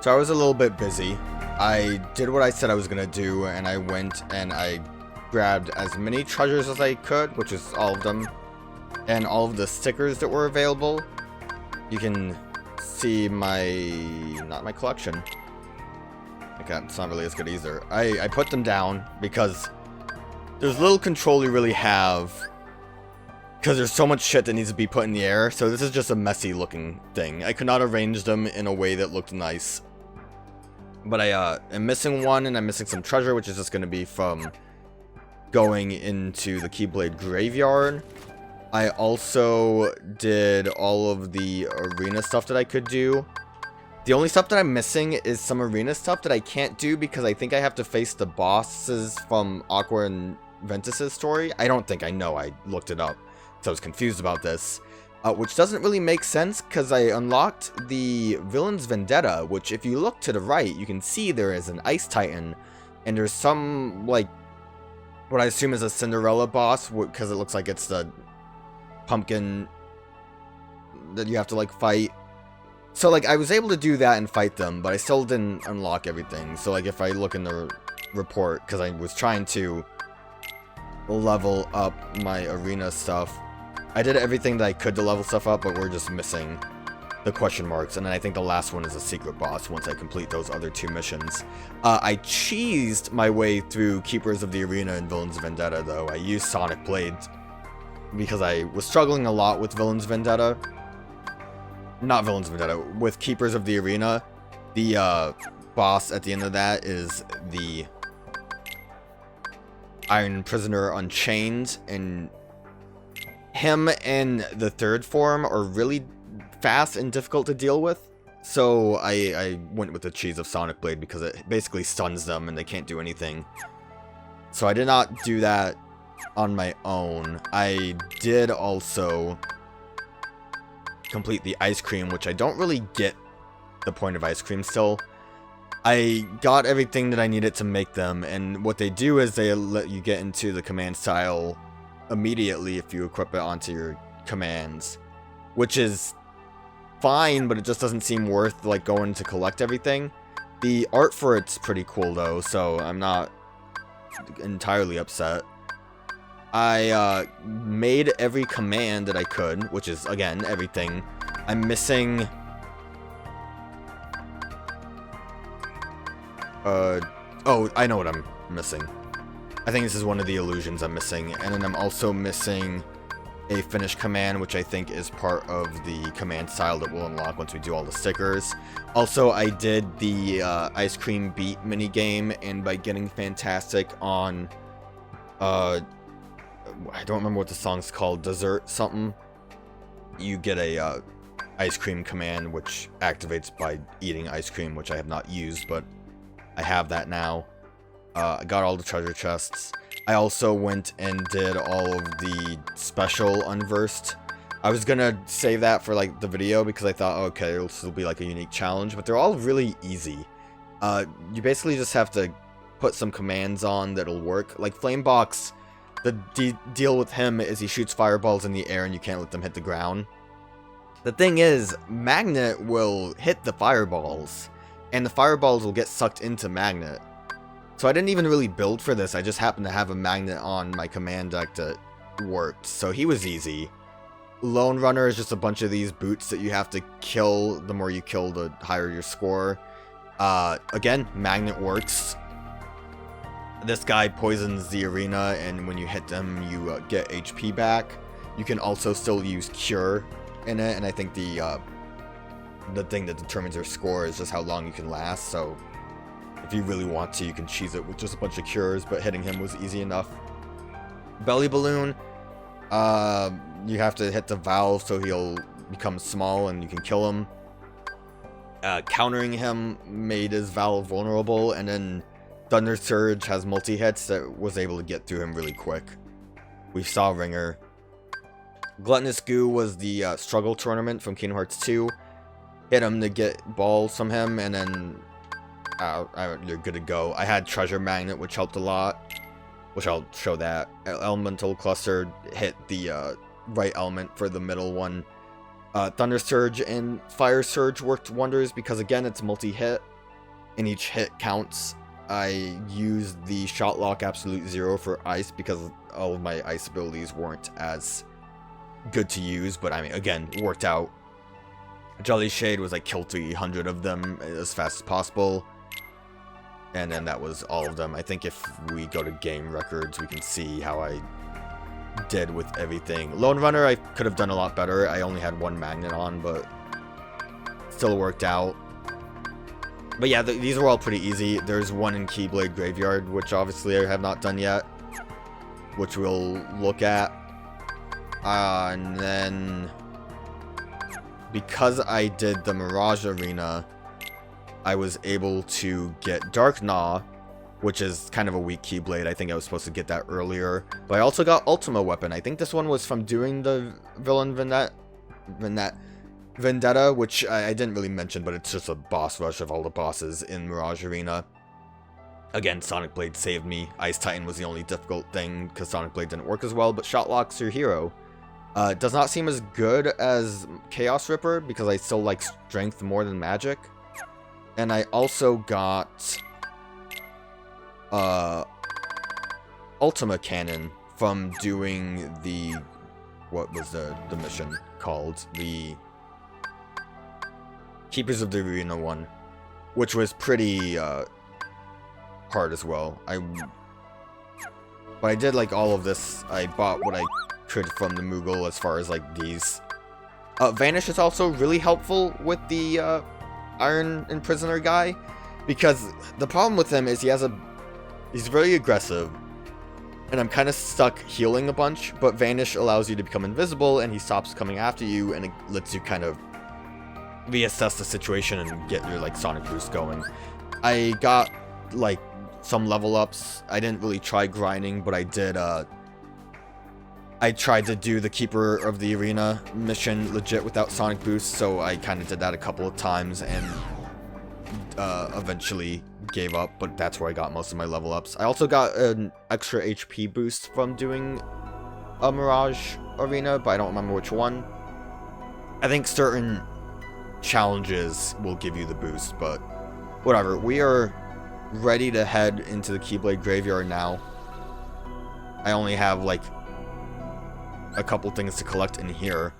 So I was a little bit busy. I did what I said I was gonna do, and I went and I grabbed as many treasures as I could, which is all of them, and all of the stickers that were available. You can see not my collection. Okay, it's not really as good either. I put them down because there's little control you really have, because there's so much shit that needs to be put in the air, so this is just a messy looking thing. I could not arrange them in a way that looked nice. But I am missing one, and I'm missing some treasure, which is just going to be from going into the Keyblade Graveyard. I also did all of the arena stuff that I could do. The only stuff that I'm missing is some arena stuff that I can't do because I think I have to face the bosses from Aqua and Ventus's story. I don't think I know. I looked it up, so I was confused about this. Which doesn't really make sense because I unlocked the Villain's Vendetta, which if you look to the right, you can see there is an Ice Titan, and there's some, like, what I assume is a Cinderella boss, because it looks like it's the pumpkin that you have to, like, fight. So, like, I was able to do that and fight them, but I still didn't unlock everything. So, like, if I look in the report, because I was trying to level up my arena stuff, I did everything that I could to level stuff up, but we're just missing the question marks. And then I think the last one is a secret boss once I complete those other two missions. I cheesed my way through Keepers of the Arena and Villain's Vendetta, though. I used Sonic Blades because I was struggling a lot with Villain's Vendetta. Not Villain's Vendetta, with Keepers of the Arena. The boss at the end of that is the Iron Prisoner Unchained, and him and the third form are really fast and difficult to deal with. So I went with the cheese of Sonic Blade because it basically stuns them and they can't do anything. So I did not do that on my own. I did also complete the ice cream, which I don't really get the point of ice cream still. I got everything that I needed to make them, and what they do is they let you get into the command style immediately if you equip it onto your commands, which is fine, but it just doesn't seem worth, like, going to collect everything. The art for it's pretty cool, though, so I'm not entirely upset. I made every command that I could, which is, again, everything. I'm missing oh, I know what I'm missing. I think this is one of the illusions I'm missing, and then I'm also missing a finished command, which I think is part of the command style that we'll unlock once we do all the stickers. Also, I did the ice cream beat minigame, and by getting Fantastic on, I don't remember what the song's called, Dessert something, you get a ice cream command, which activates by eating ice cream, which I have not used, but I have that now. I got all the treasure chests. I also went and did all of the special unversed. I was gonna save that for, like, the video because I thought, okay, it'll still be like a unique challenge, but they're all really easy. You basically just have to put some commands on that'll work. Like Flamebox, the deal with him is he shoots fireballs in the air and you can't let them hit the ground. The thing is, Magnet will hit the fireballs, and the fireballs will get sucked into Magnet. So I didn't even really build for this, I just happened to have a Magnet on my command deck that worked, so he was easy. Lone Runner is just a bunch of these boots that you have to kill. The more you kill, the higher your score. Again, Magnet works. This guy poisons the arena, and when you hit them, you get HP back. You can also still use Cure in it, and I think the thing that determines your score is just how long you can last, so if you really want to, you can cheese it with just a bunch of cures, but hitting him was easy enough. Belly Balloon, you have to hit the valve so he'll become small and you can kill him. Countering him made his valve vulnerable, and then Thunder Surge has multi-hits that was able to get through him really quick. We saw Ringer. Gluttonous Goo was the struggle tournament from Kingdom Hearts 2. Hit him to get balls from him, and then you're good to go. I had Treasure Magnet, which helped a lot, which I'll show that. Elemental Cluster hit the right element for the middle one. Thunder Surge and Fire Surge worked wonders because, again, it's multi-hit. and each hit counts. I used the Shot Lock Absolute Zero for ice because all of my ice abilities weren't as good to use, but I mean, again, it worked out. Jelly Shade was like kill 300 of them as fast as possible. And then that was all of them. I think if we go to game records, we can see how I did with everything. Lone Runner, I could have done a lot better. I only had one magnet on, but still worked out. But yeah, these are all pretty easy. There's one in Keyblade Graveyard, which obviously I have not done yet, which we'll look at. And then, because I did the Mirage Arena, I was able to get Dark Gnaw, which is kind of a weak Keyblade. I think I was supposed to get that earlier. But I also got Ultima Weapon. I think this one was from doing the Villain Vendetta, which I didn't really mention, but it's just a boss rush of all the bosses in Mirage Arena. Again, Sonic Blade saved me. Ice Titan was the only difficult thing, because Sonic Blade didn't work as well, but Shot Lock's your hero. It does not seem as good as Chaos Ripper, because I still like Strength more than Magic. And I also got Ultima Cannon from doing the, what was the mission called? The Keepers of the Arena one, which was pretty hard as well. But I did like all of this. I bought what I could from the Moogle as far as like these. Vanish is also really helpful with the Iron Imprisoner guy, because the problem with him is he's very aggressive, and I'm kind of stuck healing a bunch, but Vanish allows you to become invisible, and he stops coming after you, and it lets you kind of reassess the situation and get your like Sonic Boost going. I got like some level ups. I didn't really try grinding, but I did I tried to do the Keeper of the Arena mission legit without Sonic Boost, so I kind of did that a couple of times and eventually gave up, but that's where I got most of my level ups. I also got an extra HP boost from doing a Mirage Arena, but I don't remember which one. I think certain challenges will give you the boost, but whatever. We are ready to head into the Keyblade Graveyard now. I only have like a couple things to collect in here.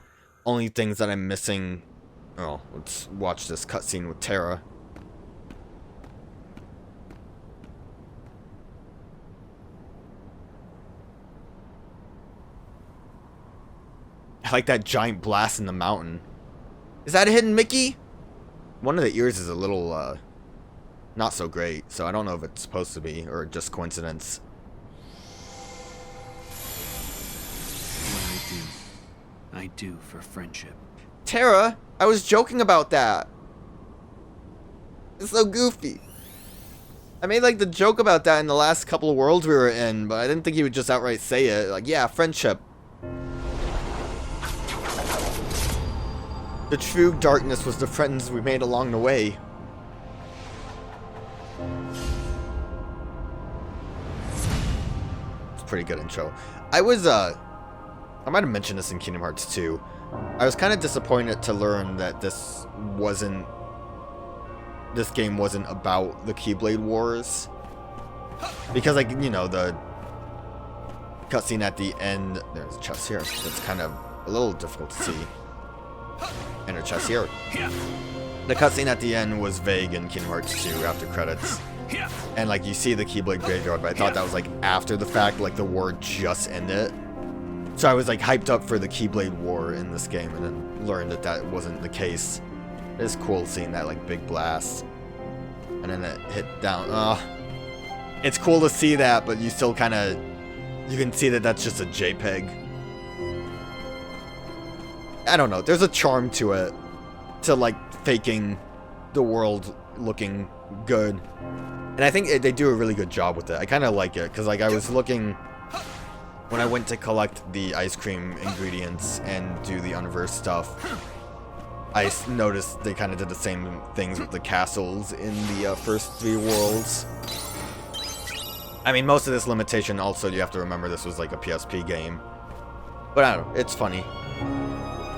Only things that I'm missing. Oh, let's watch this cutscene with Terra. I like that giant blast in the mountain. Is that a hidden Mickey? One of the ears is a little not so great, so I don't know if it's supposed to be or just coincidence. I do for friendship. Terra, I was joking about that. It's so goofy. I made like the joke about that in the last couple of worlds we were in, but I didn't think he would just outright say it. Like, yeah, friendship. The true darkness was the friends we made along the way. It's a pretty good intro. I might have mentioned this in Kingdom Hearts 2. I was kind of disappointed to learn that this game wasn't about the Keyblade Wars. Because, like, you know, the cutscene at the end, there's a chest here. It's kind of a little difficult to see. And a chest here. The cutscene at the end was vague in Kingdom Hearts 2 after credits. And, like, you see the Keyblade Graveyard, but I thought that was, like, after the fact, like, the war just ended. So I was like hyped up for the Keyblade War in this game, and then learned that that wasn't the case. It's cool seeing that like big blast, and then it hit down. It's cool to see that, but you still kind of, you can see that that's just a JPEG. I don't know. There's a charm to it, to like faking the world looking good, and I think they do a really good job with it. I kind of like it because like I was looking. When I went to collect the ice cream ingredients and do the Unverse stuff, I noticed they kind of did the same things with the castles in the first 3 worlds. I mean, most of this limitation also, you have to remember this was like a PSP game. But I don't know, it's funny.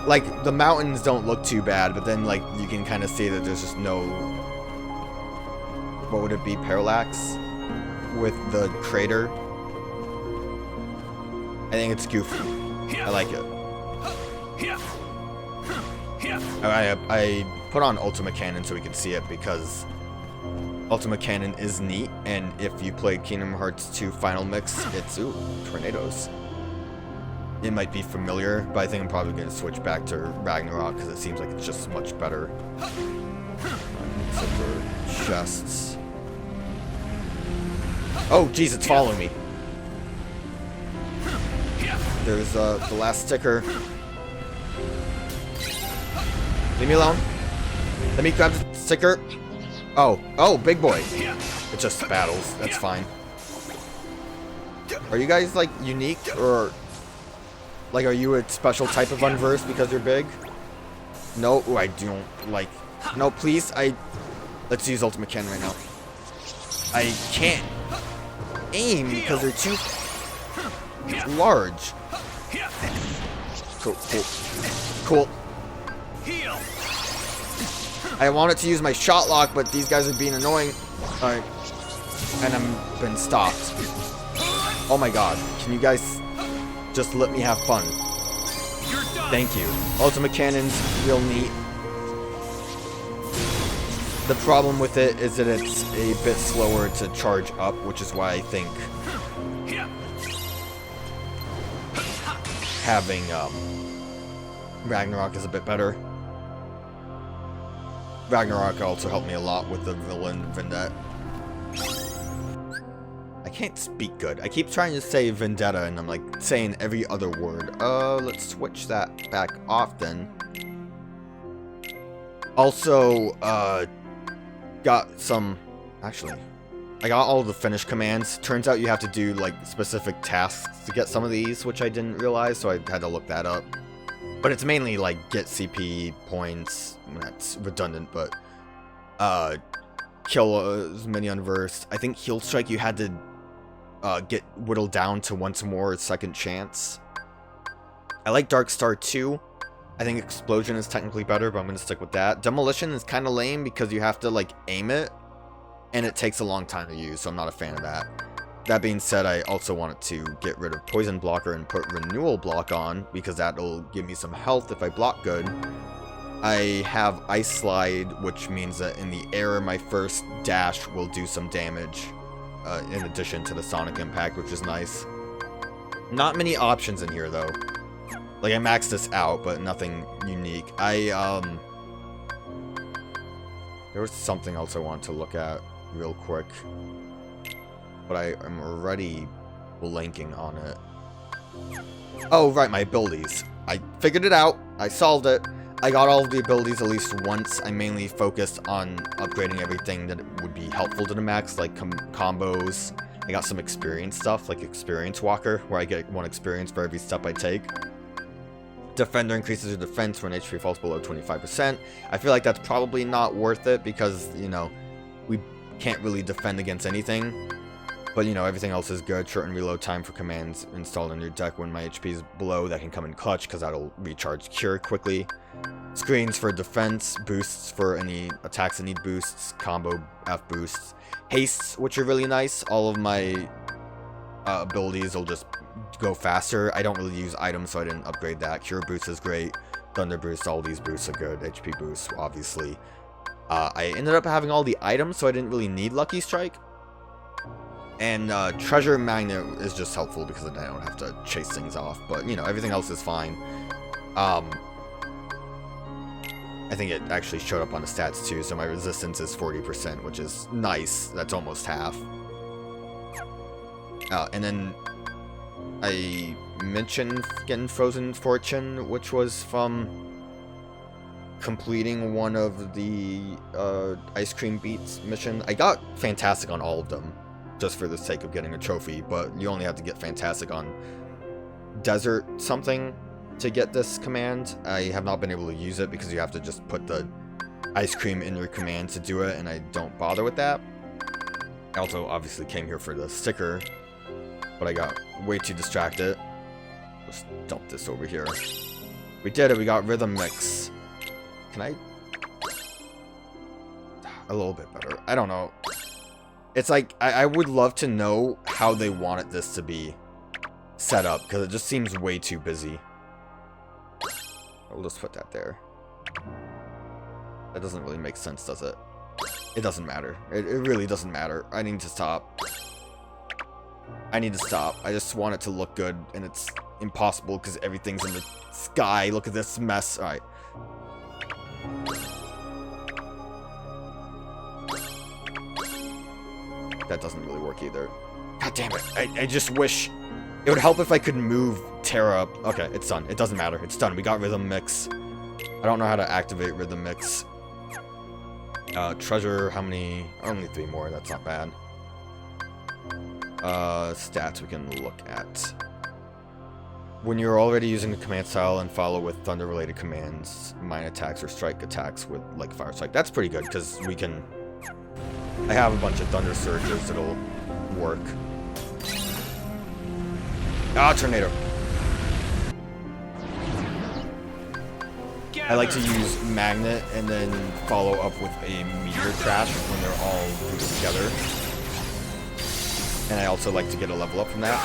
Like, the mountains don't look too bad, but then like you can kind of see that there's just no what would it be, parallax with the crater. I think it's goofy. I like it. I put on Ultimate Cannon so we can see it because Ultimate Cannon is neat, and if you play Kingdom Hearts 2 Final Mix, it's, ooh, tornadoes. It might be familiar, but I think I'm probably going to switch back to Ragnarok because it seems like it's just much better. Except for chests. Oh, jeez, it's following me. There's the last sticker. Leave me alone. Let me grab the sticker. Oh, big boy. It just battles. That's fine. Are you guys, like, unique, or... like, are you a special type of unversed because you're big? No, ooh, I don't like... no, please, let's use Ultimate Cannon right now. I can't aim because they're too large. Cool. I wanted to use my shot lock, but these guys are being annoying. Alright. And I'm been stopped. Oh my god. Can you guys just let me have fun? Thank you. Ultimate Cannon's real neat. The problem with it is that it's a bit slower to charge up, which is why I think having Ragnarok is a bit better. Ragnarok also helped me a lot with the villain Vendetta. I can't speak good. I keep trying to say Vendetta and I'm like saying every other word. Let's switch that back off then. Also, got some... actually, I got all the finish commands. Turns out you have to do like specific tasks to get some of these, which I didn't realize, so I had to look that up. But it's mainly like get CP points. That's redundant, but kill as many unversed. I think Heal Strike you had to get whittled down to once more second chance. I like Dark Star 2. I think Explosion is technically better, but I'm going to stick with that. Demolition is kind of lame because you have to like aim it, and it takes a long time to use, so I'm not a fan of that. That being said, I also wanted to get rid of Poison Blocker and put Renewal Block on, because that'll give me some health if I block good. I have Ice Slide, which means that in the air, my first dash will do some damage, in addition to the Sonic Impact, which is nice. Not many options in here, though. Like, I maxed this out, but nothing unique. There was something else I wanted to look at real quick, but I am already blanking on it. Oh, right, my abilities. I figured it out. I solved it. I got all of the abilities at least once. I mainly focused on upgrading everything that would be helpful to the max, like combos. I got some experience stuff, like Experience Walker, where I get 1 experience for every step I take. Defender increases your defense when HP falls below 25%. I feel like that's probably not worth it because, you know, we can't really defend against anything. But, you know, everything else is good. Shorten reload time for commands installed in your deck when my HP is below. That can come in clutch because that'll recharge Cure quickly. Screens for defense, boosts for any attacks that need boosts, combo F boosts. Hastes, which are really nice. All of my abilities will just go faster. I don't really use items, so I didn't upgrade that. Cure boost is great. Thunder boost, all these boosts are good. HP boost, obviously. I ended up having all the items, so I didn't really need Lucky Strike. And Treasure Magnet is just helpful because then I don't have to chase things off. But, you know, everything else is fine. I think it actually showed up on the stats too, so my resistance is 40%, which is nice. That's almost half. And then I mentioned getting Frozen Fortune, which was from completing one of the Ice Cream Beats mission. I got Fantastic on all of them, just for the sake of getting a trophy, but you only have to get Fantastic on Desert something to get this command. I have not been able to use it because you have to just put the ice cream in your command to do it, and I don't bother with that. I also obviously came here for the sticker, but I got way too distracted. Let's dump this over here. We did it. We got Rhythm Mix. Can I... a little bit better. I don't know. It's like, I would love to know how they wanted this to be set up, because it just seems way too busy. We'll just put that there. That doesn't really make sense, does it? It doesn't matter. It really doesn't matter. I need to stop. I need to stop. I just want it to look good, and it's impossible because everything's in the sky. Look at this mess. Alright. That doesn't really work either. God damn it. I just wish... It would help if I could move Terra up. Okay, it's done. It doesn't matter. It's done. We got Rhythm Mix. I don't know how to activate Rhythm Mix. Treasure, how many? Only 3 more. That's not bad. Stats we can look at. When you're already using the command style and follow with thunder-related commands, mine attacks or strike attacks with, like, fire strike. That's pretty good, because we can... I have a bunch of thunder surges that'll work. Ah, tornado. I like to use magnet and then follow up with a meteor crash when they're all grouped together. And I also like to get a level up from that.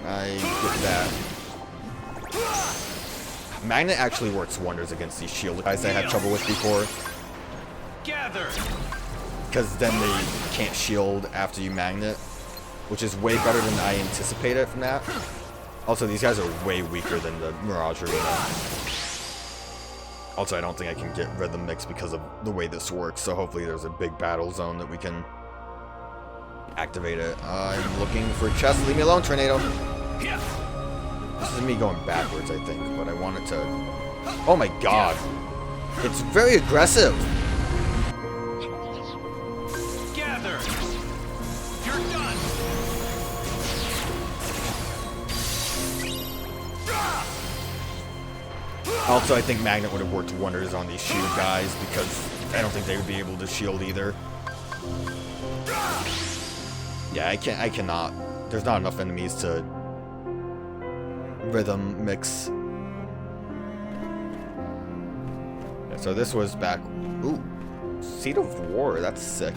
I get that. Magnet actually works wonders against these shield guys I had trouble with before. Because then they can't shield after you magnet, which is way better than I anticipated from that. Also, these guys are way weaker than the Mirage Arena. Also, I don't think I can get Rhythm Mix because of the way this works, so hopefully there's a big battle zone that we can activate it. I'm looking for a chest. Leave me alone, Tornado. This is me going backwards, I think, but I want it to... Oh my god. It's very aggressive. Gather. You're done. Also, I think Magnet would have worked wonders on these shield guys because I don't think they would be able to shield either. Yeah, I cannot. There's not enough enemies to Rhythm Mix. Yeah, so this was back. Ooh, Seed of War. That's sick.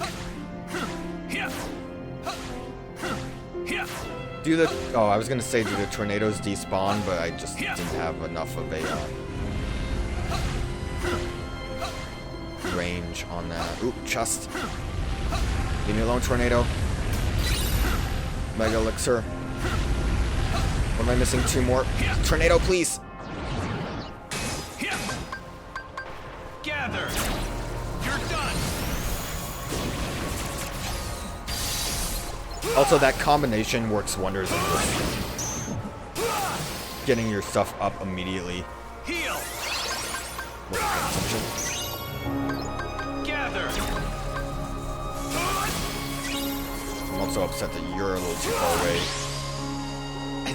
Do the... Oh, I was gonna say do the tornadoes despawn, but I just didn't have enough of a range on that. Ooh, chest. Leave me alone, Tornado. Mega Elixir. What am I missing? 2 more. Tornado, please. Gather. You're done. Also, that combination works wonders in this. Getting your stuff up immediately. Heal. Gather. I'm also upset that you're a little too far away.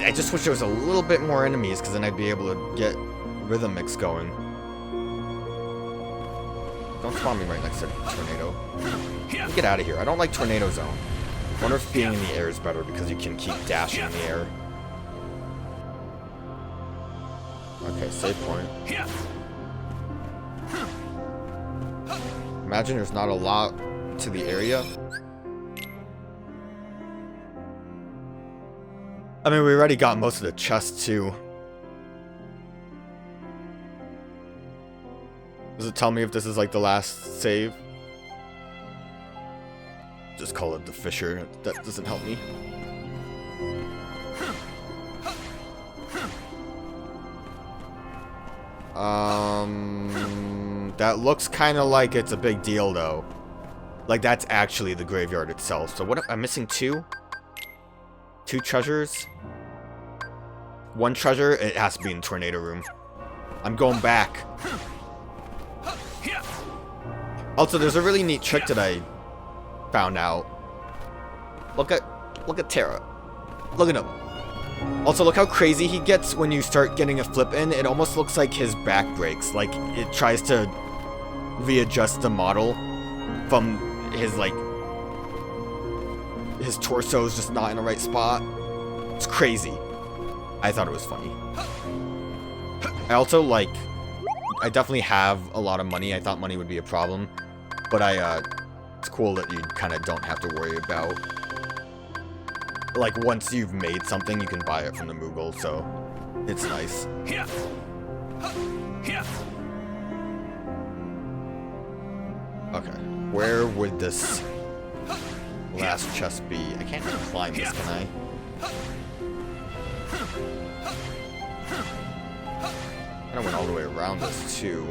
I just wish there was a little bit more enemies, because then I'd be able to get Rhythm Mix going. Don't spawn me right next to Tornado. Get out of here. I don't like Tornado Zone. I wonder if being in the air is better, because you can keep dashing in the air. Okay, save point. Imagine there's not a lot to the area. I mean, we already got most of the chests, too. Does it tell me if this is, like, the last save? Just call it the Fisher. That doesn't help me. That looks kind of like it's a big deal, though. Like, that's actually the graveyard itself. So what, I'm missing 2? 2 treasures? 1 treasure? It has to be in Tornado Room. I'm going back. Also, there's a really neat trick that I found out. Look at Terra. Look at him. Also, look how crazy he gets when you start getting a flip in. It almost looks like his back breaks. Like, it tries to readjust the model from his, like, his torso's just not in the right spot. It's crazy. I thought it was funny. I also, like, I definitely have a lot of money. I thought money would be a problem. But I it's cool that you kind of don't have to worry about. Like, once you've made something, you can buy it from the Moogle, so it's nice. Okay, where would this last chest be? I can't even climb this, can I? I went all the way around this, too.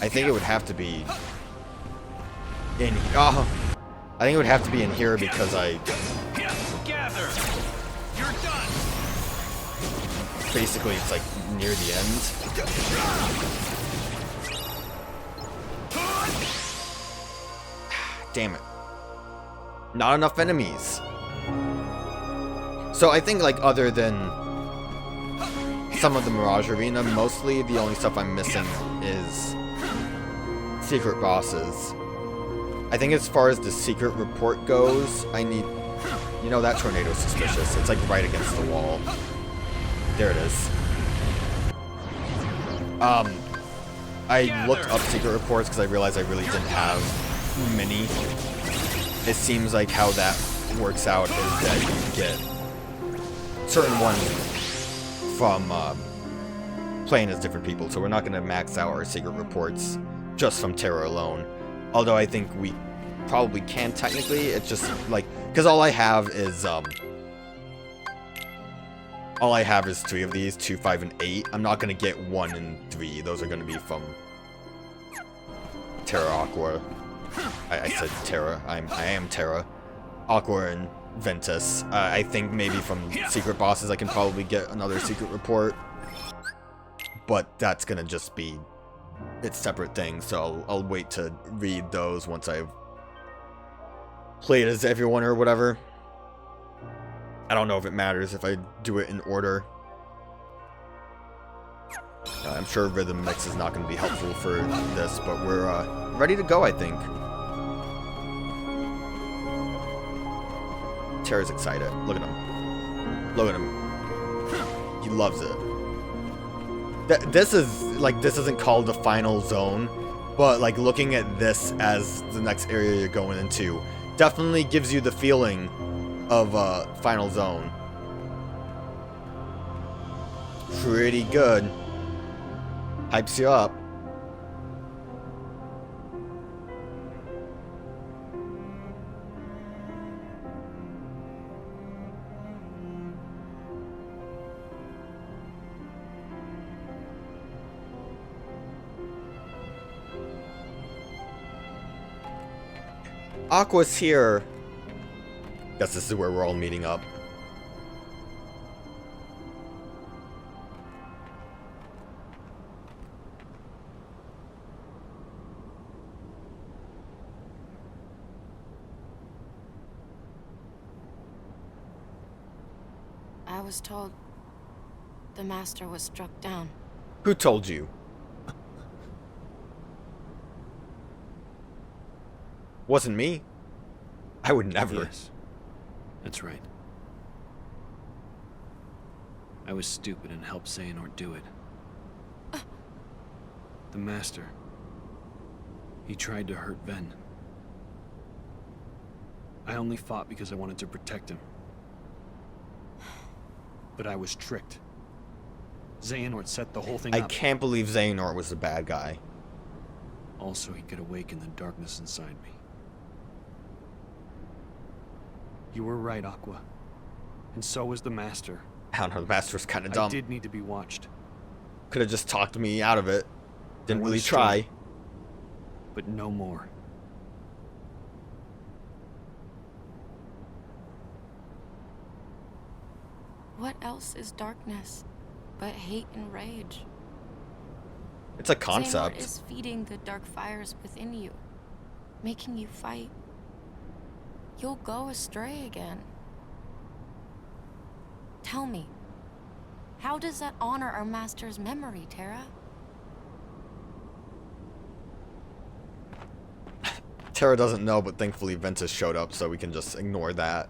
I think it would have to be in. I think it would have to be in here because I. Gather. You're done. Basically, it's like near the end. Damn it! Not enough enemies. So I think, like, other than some of the Mirage Arena, mostly the only stuff I'm missing is secret bosses. I think as far as the secret report goes, I need... You know, that tornado's suspicious. It's like right against the wall. There it is. I looked up secret reports because I realized I really didn't have many. It seems like how that works out is that you get certain ones from playing as different people, so we're not going to max out our secret reports just from Terra alone. Although I think we probably can technically. It's just like, because all I have is 3 of these, 2, 5, and 8. I'm not going to get 1 and 3. Those are going to be from Terra Aqua. I said Terra. I am Terra. Aqua and Ventus. I think maybe from secret bosses I can probably get another secret report. But that's going to just be its separate thing, so I'll wait to read those once I've played as everyone or whatever. I don't know if it matters if I do it in order. I'm sure rhythm mix is not going to be helpful for this, but we're ready to go, I think. Terra's excited. Look at him. Look at him. He loves it. This isn't called the final zone, but like looking at this as the next area you're going into definitely gives you the feeling of final zone. Pretty good. Hypes you up. Aqua's here. Guess this is where we're all meeting up. I was told the master was struck down. Who told you? Wasn't me. I would never. Yes, that's right. I was stupid and helped Xehanort do it. The master. He tried to hurt Ven. I only fought because I wanted to protect him. But I was tricked. Xehanort set the whole thing up. I can't believe Xehanort was the bad guy. Also, he could awaken the darkness inside me. You were right, Aqua. And so was the Master. I don't know, the Master was kind of dumb. I did need to be watched. Could have just talked me out of it. Didn't really strong, try. But no more. What else is darkness but hate and rage? It's a concept. Xehanort is feeding the dark fires within you, making you fight. You'll go astray again. Tell me, how does that honor our master's memory, Terra? Terra doesn't know, but thankfully Ventus showed up, so we can just ignore that.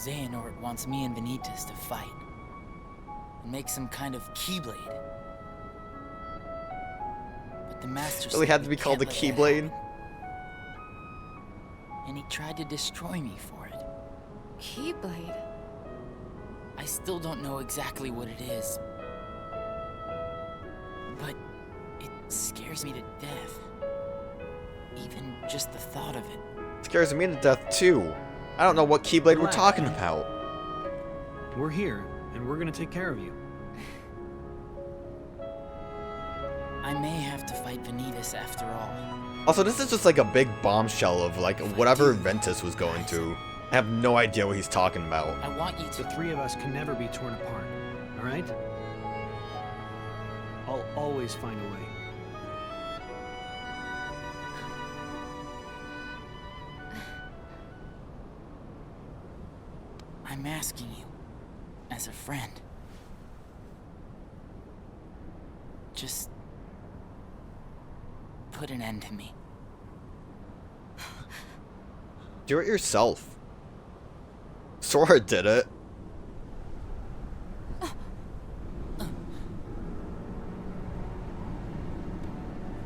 Xehanort wants me and Vanitas to fight. And make some kind of Keyblade. But the Master Really said had to we be called a can't let that Keyblade? happen. And he tried to destroy me for it. Keyblade? I still don't know exactly what it is. But it scares me to death. Even just the thought of it. Scares me to death too. I don't know what Keyblade we're talking about. We're here, and we're gonna take care of you. I may have to fight Vanitas after all. Also, this is just like a big bombshell of like whatever Ventus was going through. I have no idea what he's talking about. I want you to. The three of us can never be torn apart, alright? I'll always find a way. I'm asking you, as a friend. Just put an end to me. Do it yourself. Sora did it.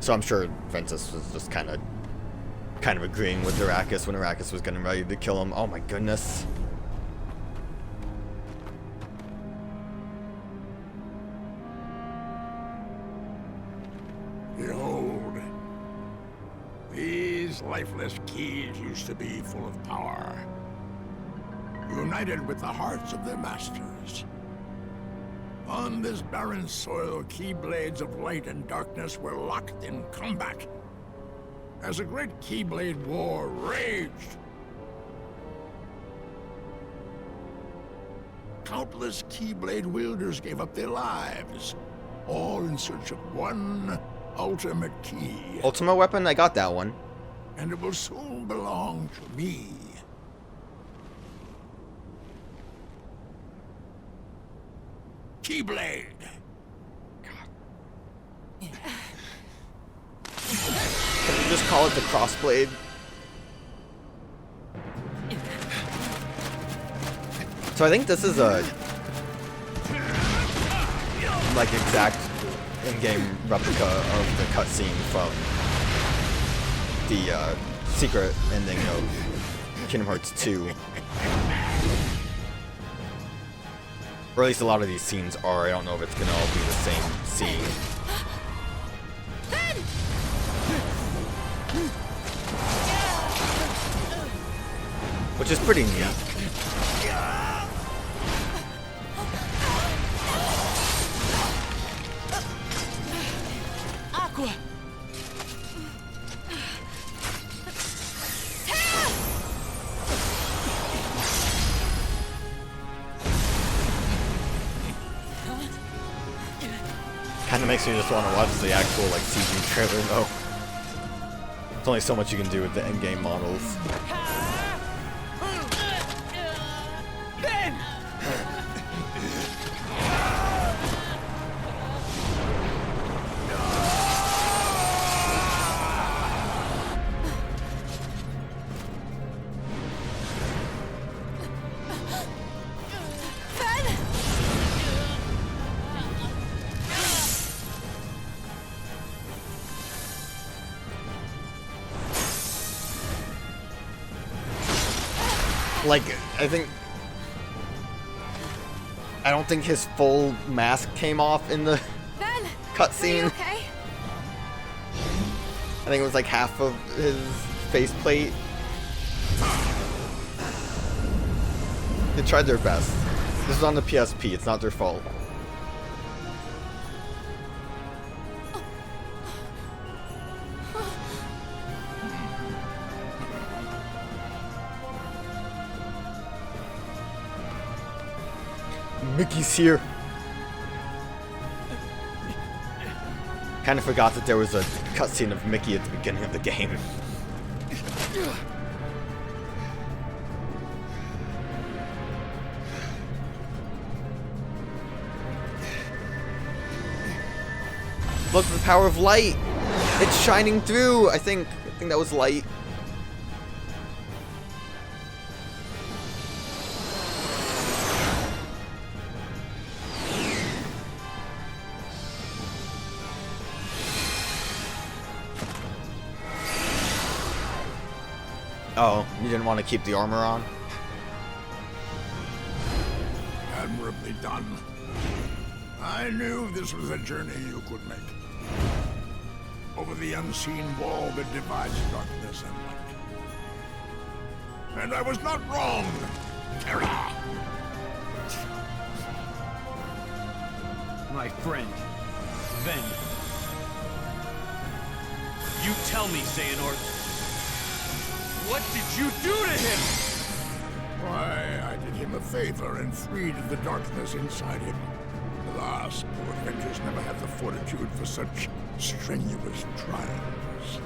So I'm sure Ventus was just kind of agreeing with Arrakis when Arrakis was getting ready to kill him. Oh my goodness. Behold, these lifeless keys used to be full of power, united with the hearts of their masters. On this barren soil, keyblades of light and darkness were locked in combat, as a great keyblade war raged. Countless keyblade wielders gave up their lives, all in search of one ultimate key. Ultimate weapon? I got that one. And it will soon belong to me. Keyblade! Can you just call it the Crossblade? So I think this is a like exact in-game replica of the cutscene from the secret ending of Kingdom Hearts 2. Or at least a lot of these scenes are. I don't know if it's gonna all be the same scene. Which is pretty neat. Aqua! Kinda makes me just want to watch the actual like CG trailer though. There's only so much you can do with the in-game models. Like, I don't think his full mask came off in the cutscene. Okay? I think it was like half of his faceplate. They tried their best. This is on the PSP, it's not their fault. Mickey's here. Kind of forgot that there was a cutscene of Mickey at the beginning of the game. Look at the power of light. It's shining through. I think that was light. Oh, you didn't want to keep the armor on? Admirably done. I knew this was a journey you could make. Over the unseen wall that divides darkness and light. And I was not wrong, Terra! My friend, Ven. You tell me, Xehanort. What did you do to him? Why, I did him a favor and freed the darkness inside him. Alas, poor adventures never have the fortitude for such strenuous trials.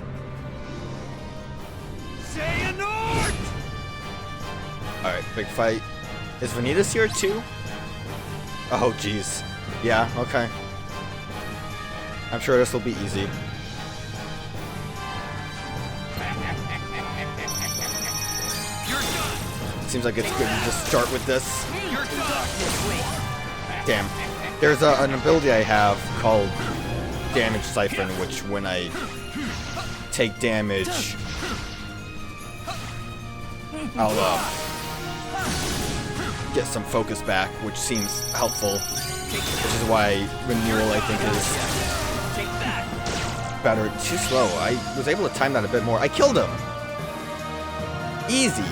Xehanort! Alright, big fight. Is Vanitas here too? Oh, jeez. Yeah, okay. I'm sure this will be easy. You're done! Seems like it's good to just start with this. You're done! Damn. There's an ability I have called Damage Siphon, which when I take damage, I'll get some focus back, which seems helpful. Which is why Renewal, I think, is better. Too slow. I was able to time that a bit more. I killed him! Easy!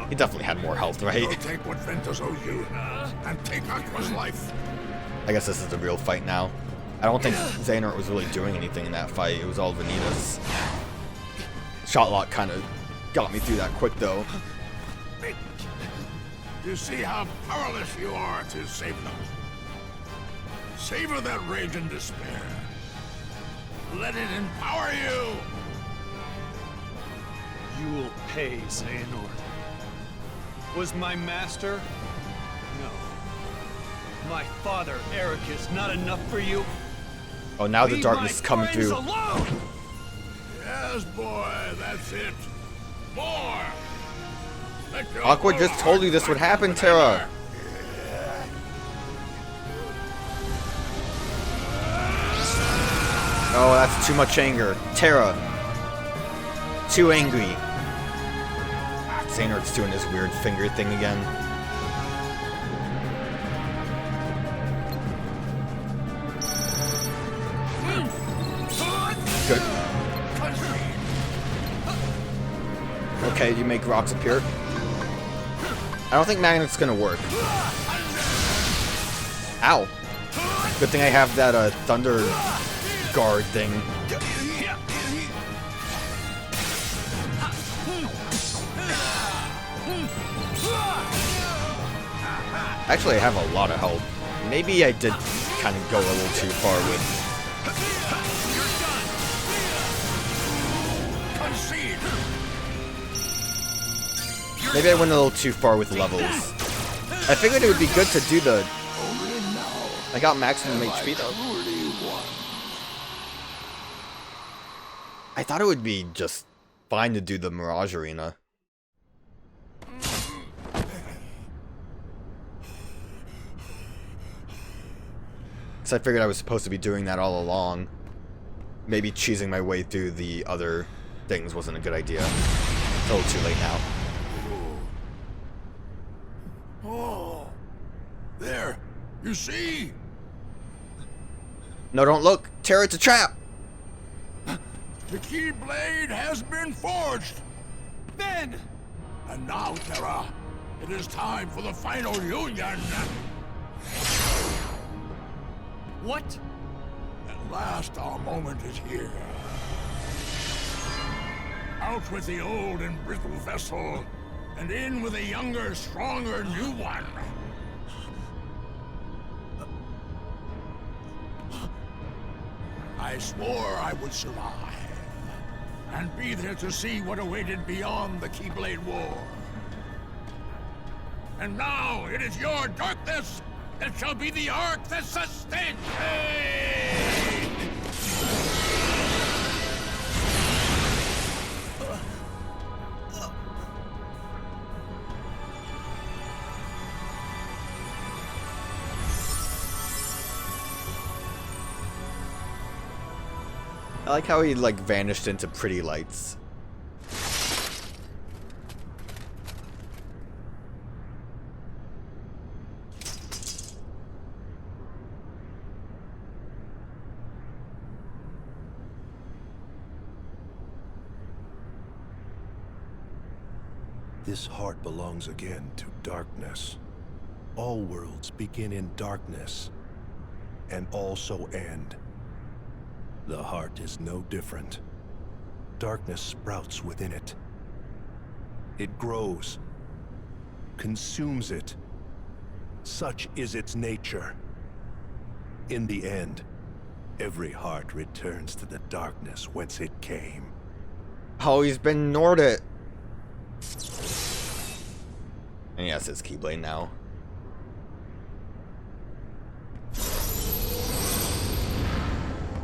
He definitely had more health, right? You'll take what Ventus owes you, and take Aqua's life. I guess this is the real fight now. I don't think Xehanort was really doing anything in that fight. It was all Vanitas. Shotlock kind of got me through that quick, though. You see how powerless you are to save them. Savor that rage and despair. Let it empower you. You will pay, Xehanort. Was my master? No. My father, Eric, is not enough for you? Oh, now the darkness is coming through. Alone! Yes, boy, that's it. More. Let your Aqua whole just told you this would happen, Terra. Oh, that's too much anger. Terra. Too angry. Xehanort's doing his weird finger thing again. Good. Okay, you make rocks appear. I don't think magnet's gonna work. Ow. Good thing I have that thunder guard thing. Actually, I have a lot of health. Maybe I did kind of go a little too far with... Maybe I went a little too far with levels. I figured it would be good to do the... I got maximum HP though. I thought it would be just fine to do the Mirage Arena. Because I figured I was supposed to be doing that all along. Maybe cheesing my way through the other things wasn't a good idea. It's a little too late now. Oh, there. You see? No, don't look. Terra, it's a trap. The Keyblade has been forged. Ben! And now, Terra, it is time for the final union. What? At last, our moment is here. Out with the old and brittle vessel, and in with a younger, stronger new one. I swore I would survive, and be there to see what awaited beyond the Keyblade War. And now it is your darkness that shall be the arc that sustains me! I like how he, like, vanished into pretty lights. This heart belongs again to darkness. All worlds begin in darkness, and also end. The heart is no different. Darkness sprouts within it. It grows, consumes it. Such is its nature. In the end, every heart returns to the darkness whence it came. Oh, he's been ignored it. And yes, it's Keyblade now.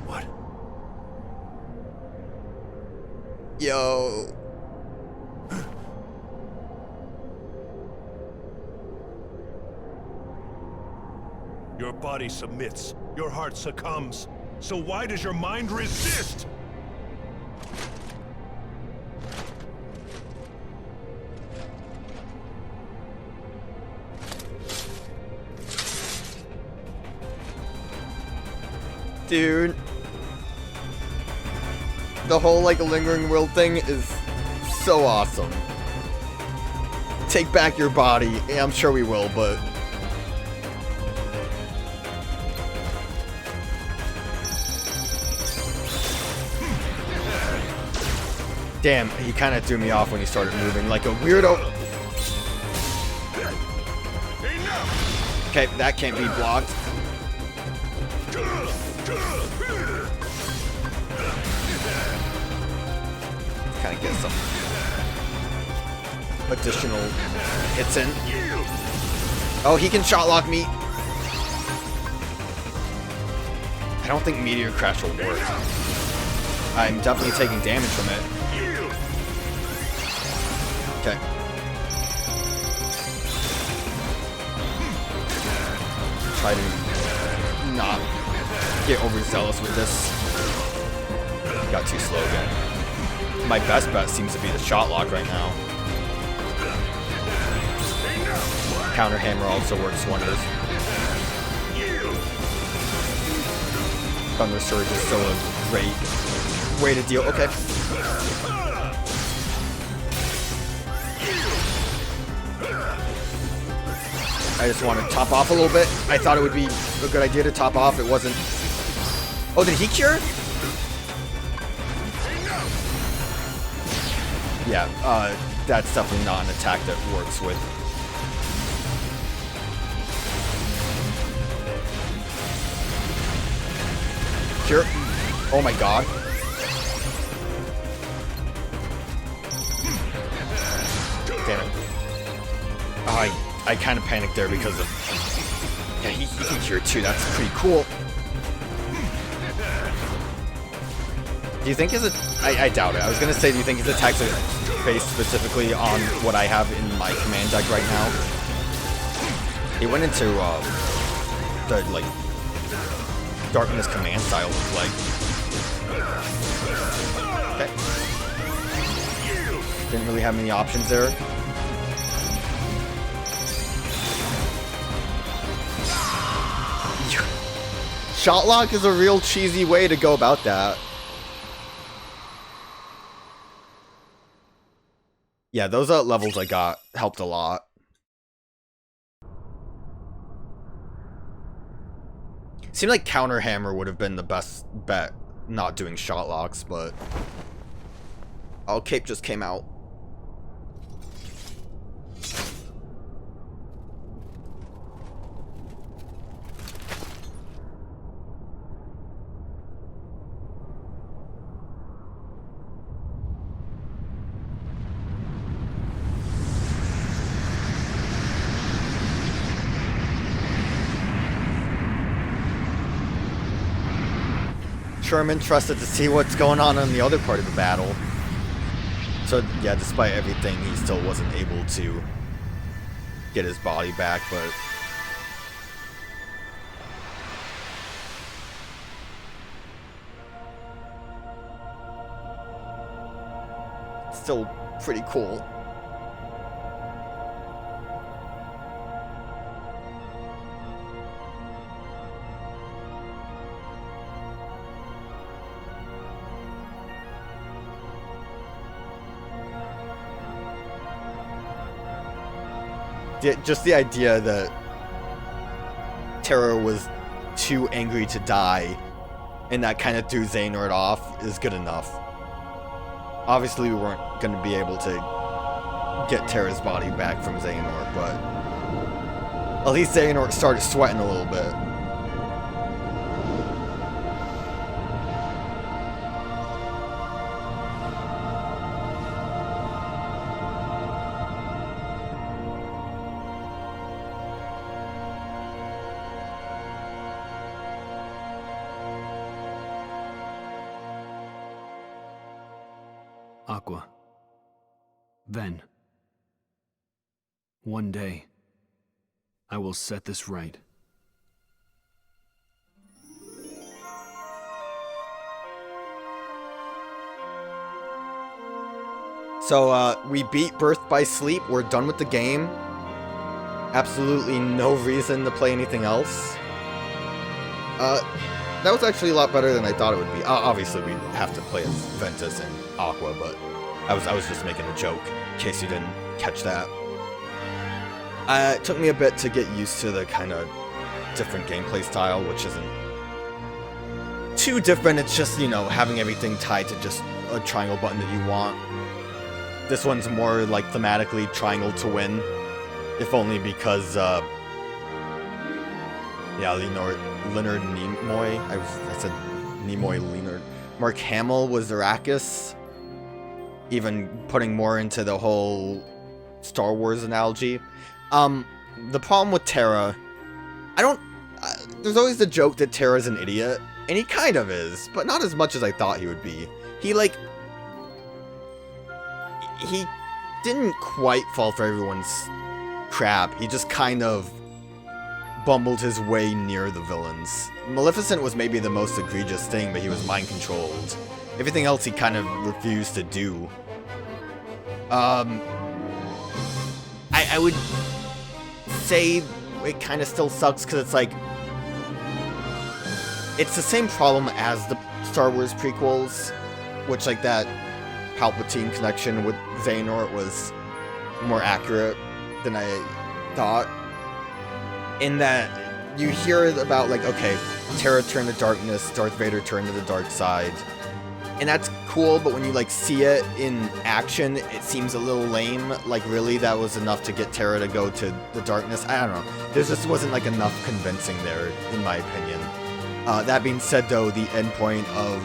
What? Yo. Your body submits, your heart succumbs. So why does your mind resist? Dude. The whole, like, lingering will thing is so awesome. Take back your body. Yeah, I'm sure we will, but... Damn, he kind of threw me off when he started moving like a weirdo. Okay, that can't be blocked. Kind of get some additional hits in. Oh, he can shot lock me. I don't think Meteor Crash will work. I'm definitely taking damage from it. Okay. Try to not get overzealous with this. Got too slow again. My best bet seems to be the shot lock right now. Counter hammer also works wonders. Thunder Surge is still a great way to deal. Okay. I just want to top off a little bit. I thought it would be a good idea to top off. It wasn't. Oh, did he cure? Yeah, that's definitely not an attack that works with. Cure. Oh my god. Damn it. Oh, I kind of panicked there because of... Yeah, he can cure too. That's pretty cool. Do you think his... I doubt it. I was going to say, do you think his attacks are based specifically on what I have in my command deck right now? He went into, the, like, Darkness command style, like... Okay. Didn't really have many options there. Shot lock is a real cheesy way to go about that. Yeah, those levels I got helped a lot. Seemed like counter hammer would have been the best bet, not doing shot locks, but... Oh, cape just came out. I'm interested to see what's going on in the other part of the battle. So yeah, despite everything, he still wasn't able to get his body back, but still pretty cool. Just the idea that Terra was too angry to die, and that kind of threw Xehanort off, is good enough. Obviously, we weren't going to be able to get Terra's body back from Xehanort, but at least Xehanort started sweating a little bit. Aqua. Then, one day, I will set this right. So, we beat Birth by Sleep. We're done with the game. Absolutely no reason to play anything else. That was actually a lot better than I thought it would be. Obviously, we have to play as Ventus and Aqua, but I was just making a joke, in case you didn't catch that. It took me a bit to get used to the kind of different gameplay style, which isn't too different. It's just, you know, having everything tied to just a triangle button that you want. This one's more like thematically triangle to win, if only because, yeah, Leonard Nimoy. I said Nimoy Leonard. Mark Hamill was Arrakis. Even putting more into the whole Star Wars analogy. The problem with Terra, there's always the joke that Terra's an idiot, and he kind of is, but not as much as I thought he would be. He didn't quite fall for everyone's crap. He just kind of bumbled his way near the villains. Maleficent was maybe the most egregious thing, but he was mind-controlled. Everything else he kind of refused to do. I would say it kind of still sucks, because it's like, it's the same problem as the Star Wars prequels, which, like, that Palpatine connection with Xehanort was more accurate than I thought. In that, you hear about, like, okay, Terra turned to darkness, Darth Vader turned to the dark side. And that's cool, but when you, like, see it in action, it seems a little lame. Like, really, that was enough to get Terra to go to the darkness? I don't know. There just wasn't, like, enough convincing there, in my opinion. That being said, though, the endpoint of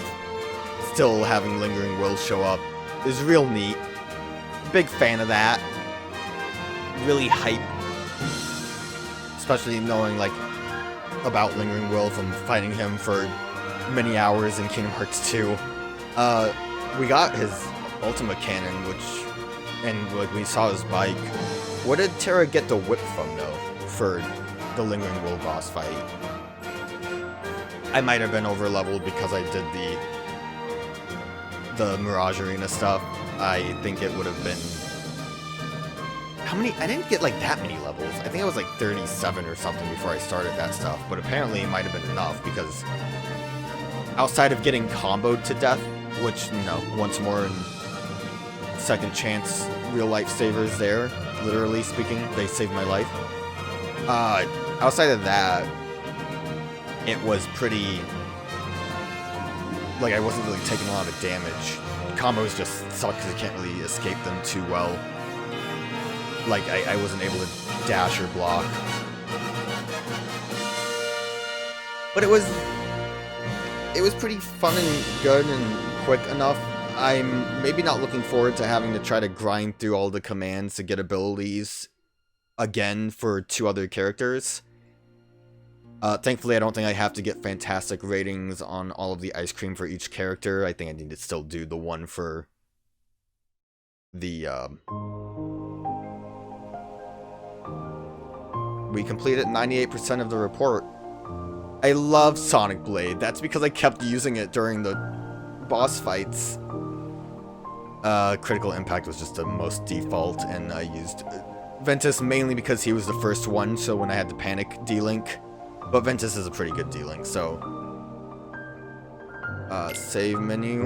still having Lingering Will show up is real neat. Big fan of that. Really hype. Especially knowing, like, about Lingering Will from fighting him for many hours in Kingdom Hearts 2. We got his Ultima Cannon, and like, we saw his bike. What did Terra get the whip from, though, for the Lingering Will boss fight? I might have been over-leveled because I did the Mirage Arena stuff. I think it would have been... How many? I didn't get, like, that many levels. I think I was, like, 37 or something before I started that stuff. But apparently it might have been enough, because outside of getting comboed to death, which, you know, once more, second chance real life savers there, literally speaking, they saved my life. Outside of that, it was pretty, like, I wasn't really taking a lot of damage. Combos just suck because you can't really escape them too well. Like, I wasn't able to dash or block. But it was pretty fun and good and quick enough. I'm maybe not looking forward to having to try to grind through all the commands to get abilities again for 2 other characters. Thankfully, I don't think I have to get fantastic ratings on all of the ice cream for each character. I think I need to still do the one for the, we completed 98% of the report. I love Sonic Blade. That's because I kept using it during the boss fights. Critical Impact was just the most default, and I used Ventus mainly because he was the first one, so when I had the panic D-Link. But Ventus is a pretty good D-Link, so... save menu.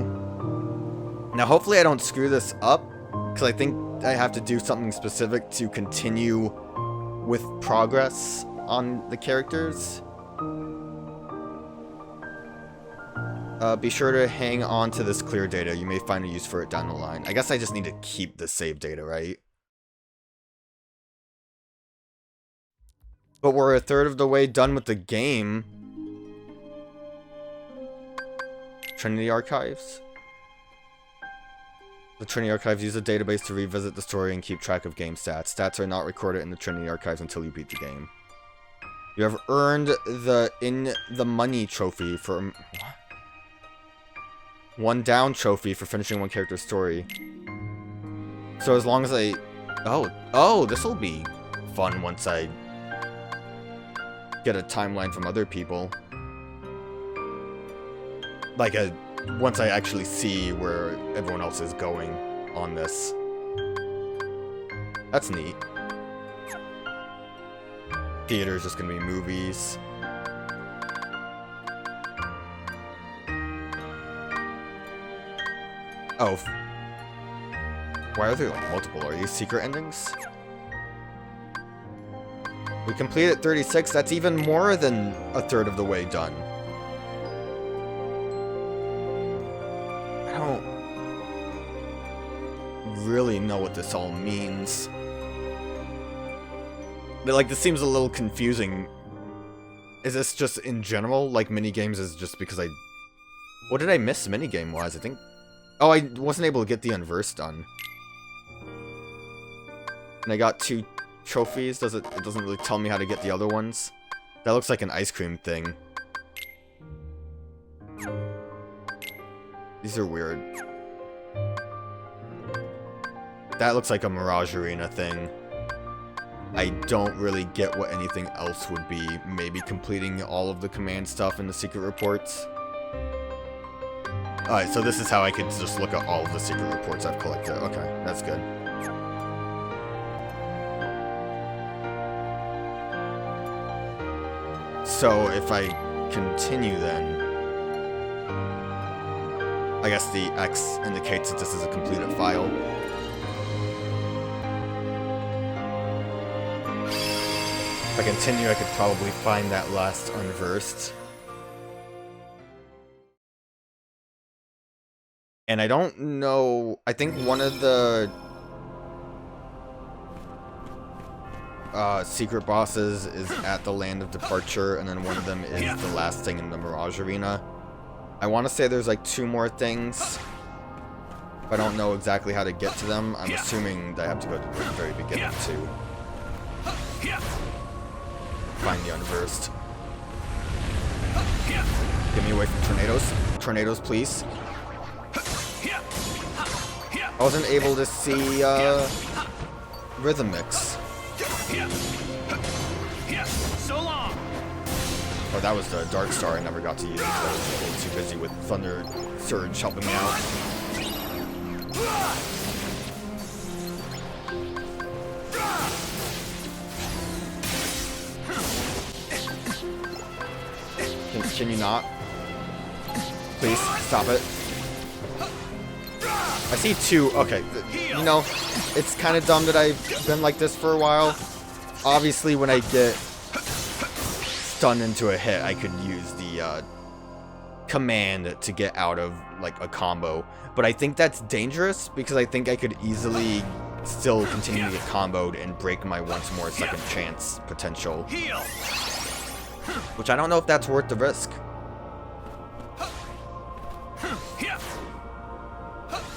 Now hopefully I don't screw this up, because I think I have to do something specific to continue with progress on the characters. Be sure to hang on to this clear data. You may find a use for it down the line. I guess I just need to keep the save data, right? But we're a third of the way done with the game. Trinity Archives. The Trinity Archives use a database to revisit the story and keep track of game stats. Stats are not recorded in the Trinity Archives until you beat the game. You have earned the In the Money trophy for... What? 1 down trophy for finishing one character's story. So as long as I... Oh, this'll be fun once I get a timeline from other people. Like once I actually see where everyone else is going on this. That's neat. Theater's just gonna be movies. Oh. Why are there like multiple? Are these secret endings? We completed 36. That's even more than a third of the way done. I don't really know what this all means. But like, this seems a little confusing. Is this just in general? Like, minigames is just because I... What did I miss minigame-wise? I think... Oh, I wasn't able to get the Unversed done. And I got 2 trophies. It doesn't really tell me how to get the other ones. That looks like an ice cream thing. These are weird. That looks like a Mirage Arena thing. I don't really get what anything else would be. Maybe completing all of the command stuff in the secret reports. Alright, so this is how I could just look at all of the secret reports I've collected. Okay, that's good. So if I continue then... I guess the X indicates that this is a completed file. If I continue, I could probably find that last Unversed. And I don't know... I think one of the... secret bosses is at the Land of Departure, and then one of them is the last thing in the Mirage Arena. I want to say there's like 2 more things. But I don't know exactly how to get to them. I'm assuming that I have to go to the very beginning too. Find the Unversed. Get me away from tornadoes. Tornadoes, please. I wasn't able to see Rhythm Mix. So long. Oh, that was the Dark Star I never got to use. I was a little too busy with Thunder Surge helping me out. Can you not? Please, stop it. I see 2. Okay, you know, it's kind of dumb that I've been like this for a while. Obviously, when I get stunned into a hit, I could use the command to get out of like a combo. But I think that's dangerous because I think I could easily still continue to get comboed and break my once more second chance potential. Which I don't know if that's worth the risk.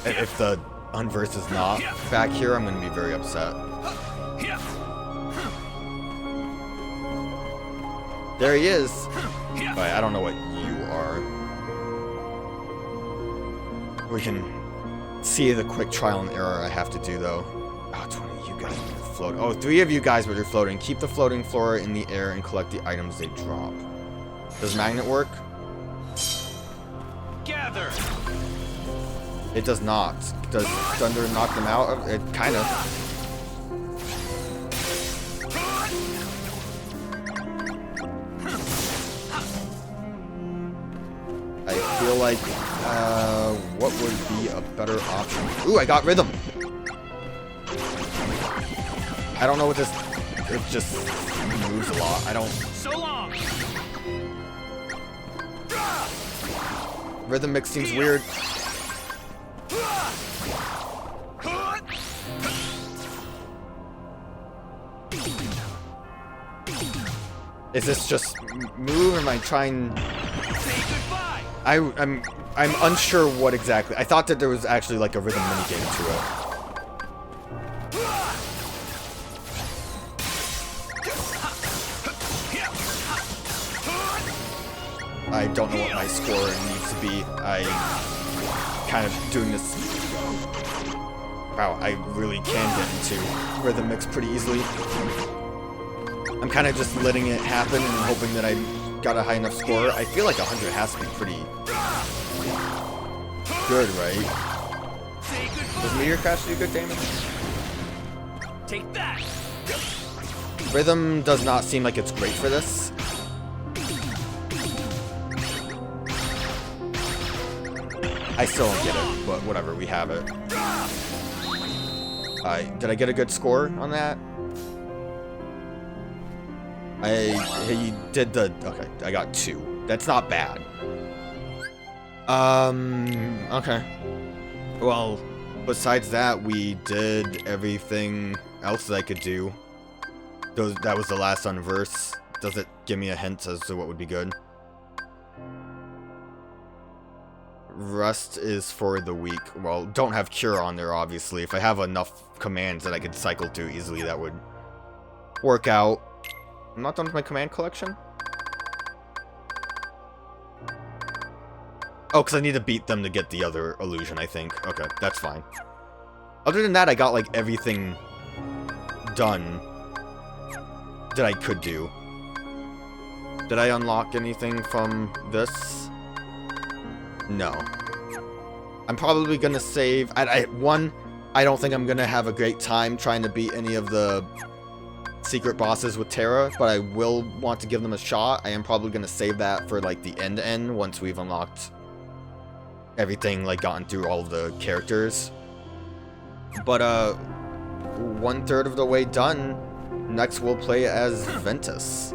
If the Unversed is not back here, I'm going to be very upset. There he is! But I don't know what you are. We can see the quick trial and error I have to do, though. Oh, it's one of you guys that are floating. Oh, 3 of you guys, but you're floating. Keep the floating flora in the air and collect the items they drop. Does magnet work? Gather. It does not. Does thunder knock them out? It kind of. I feel like, what would be a better option? Ooh, I got rhythm! I don't know what this... It just moves a lot. I don't... So long! Rhythm mix seems weird. Is this just move, or am I trying... Say goodbye! I'm unsure what exactly. I thought that there was actually like a rhythm minigame to it. I don't know what my score needs to be. I kind of doing this. Wow, I really can get into rhythm mix pretty easily. I'm kind of just letting it happen and hoping that I got a high enough score. I feel like 100 has to be pretty good, right? Does Meteor Crash do good damage? Take that! Rhythm does not seem like it's great for this. I still don't get it, but whatever, we have it. Did I get a good score on that? He did the... Okay, I got 2. That's not bad. Okay. Well, besides that, we did everything else that I could do. That was the last unverse. Does it give me a hint as to what would be good? Rest is for the weak. Well, don't have Cure on there, obviously. If I have enough commands that I could cycle through easily, that would work out. I'm not done with my command collection? Oh, because I need to beat them to get the other illusion, I think. Okay, that's fine. Other than that, I got, like, everything done that I could do. Did I unlock anything from this? No. I'm probably gonna save... I don't think I'm gonna have a great time trying to beat any of the secret bosses with Terra, but I will want to give them a shot. I am probably gonna save that for, like, the end once we've unlocked everything, like, gotten through all of the characters. But, 1/3 of the way done. Next, we'll play as Ventus.